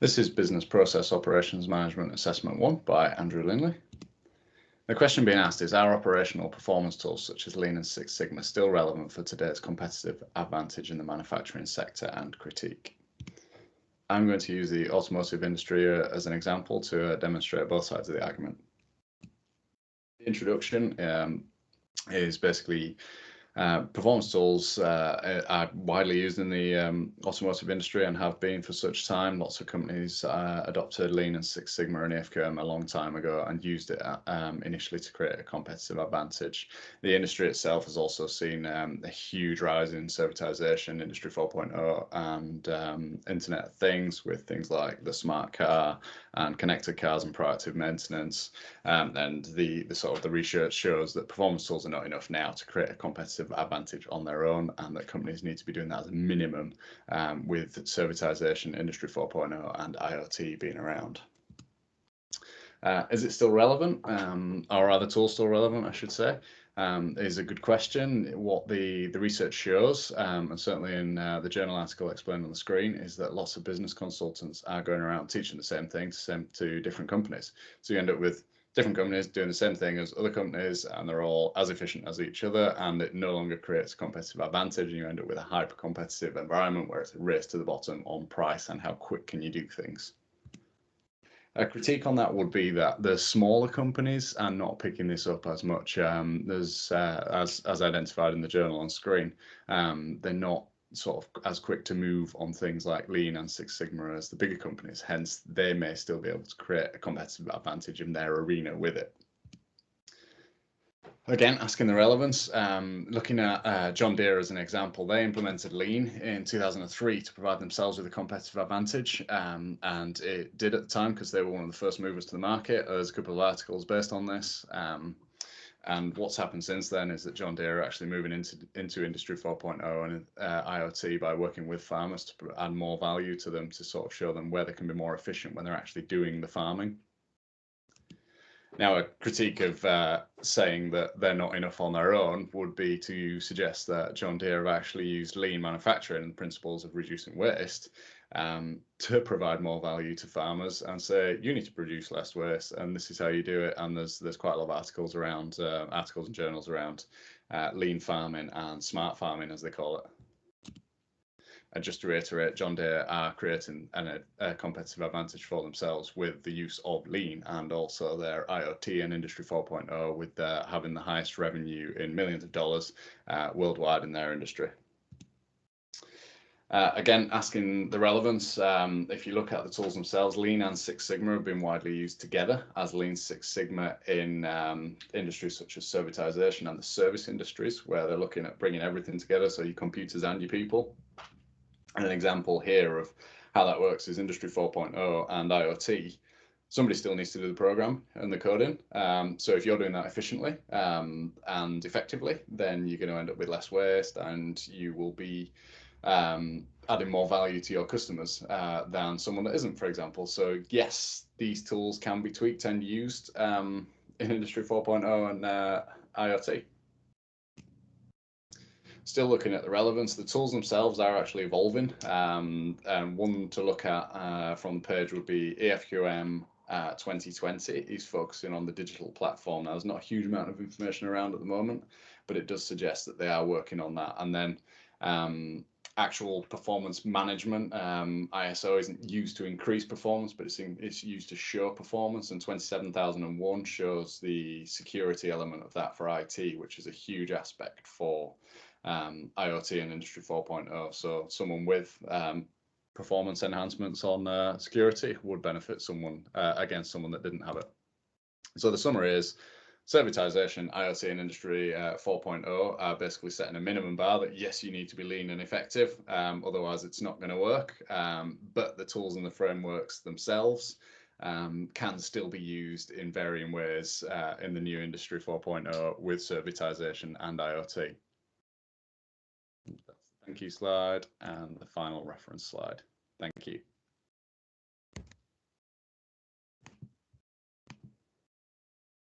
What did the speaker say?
This is Business Process Operations Management Assessment 1 by Andrew Linley. The question being asked is, are operational performance tools such as Lean and Six Sigma still relevant for today's competitive advantage in the manufacturing sector, and critique? I'm going to use the automotive industry as an example to demonstrate both sides of the argument. The introduction is basically performance tools are widely used in the automotive industry and have been for such time. Lots of companies adopted Lean and Six Sigma and AFQM a long time ago and used it initially to create a competitive advantage. The industry itself has also seen a huge rise in servitization, Industry 4.0, and Internet of Things, with things like the smart car and connected cars and proactive maintenance. And the sort of the research shows that performance tools are not enough now to create a competitive advantage on their own, and that companies need to be doing that as a minimum, with servitization, Industry 4.0 and IoT being around. Is it still relevant, or are the tools still relevant, I should say, is a good question. What the research shows, and certainly in the journal article explained on the screen, is that lots of business consultants are going around teaching the same thing to different companies. So you end up with different companies doing the same thing as other companies, and they're all as efficient as each other, and it no longer creates a competitive advantage, and you end up with a hyper competitive environment where it's a race to the bottom on price and how quick can you do things. A critique on that would be that the smaller companies are not picking this up as much. There's as identified in the journal on screen, they're not sort of as quick to move on things like Lean and Six Sigma as the bigger companies. Hence, they may still be able to create a competitive advantage in their arena with it. Again, asking the relevance, looking at John Deere as an example, they implemented Lean in 2003 to provide themselves with a competitive advantage, and it did at the time because they were one of the first movers to the market. There's a couple of articles based on this, and what's happened since then is that John Deere are actually moving into Industry 4.0 and IoT by working with farmers to add more value to them, to sort of show them where they can be more efficient when they're actually doing the farming. Now, a critique of saying that they're not enough on their own would be to suggest that John Deere have actually used lean manufacturing and principles of reducing waste to provide more value to farmers and say, you need to produce less waste, and this is how you do it. And there's quite a lot of articles around, articles and journals around lean farming and smart farming, as they call it. And just to reiterate, John Deere are creating a competitive advantage for themselves with the use of Lean, and also their IoT and Industry 4.0, with having the highest revenue in millions of dollars worldwide in their industry. Again, asking the relevance, if you look at the tools themselves, Lean and Six Sigma have been widely used together as Lean Six Sigma in industries such as servitization and the service industries, where they're looking at bringing everything together, so your computers and your people. And an example here of how that works is Industry 4.0 and IoT. Somebody still needs to do the program and the coding. So if you're doing that efficiently and effectively, then you're going to end up with less waste, and you will be adding more value to your customers than someone that isn't, for example. So yes, these tools can be tweaked and used in Industry 4.0 and IoT. Still looking at the relevance, the tools themselves are actually evolving. And one to look at from the page would be AFQM 2020 is focusing on the digital platform. Now, there's not a huge amount of information around at the moment, but it does suggest that they are working on that. And then actual performance management, ISO isn't used to increase performance, but it's used to show performance, and 27001 shows the security element of that for IT, which is a huge aspect for IoT and Industry 4.0. So someone with performance enhancements on security would benefit someone against someone that didn't have it. So the summary is, servitization, IoT and Industry 4.0 are basically setting a minimum bar that, yes, you need to be lean and effective, otherwise it's not going to work. But the tools and the frameworks themselves can still be used in varying ways in the new Industry 4.0 with servitization and IoT. That's the thank you slide and the final reference slide. Thank you.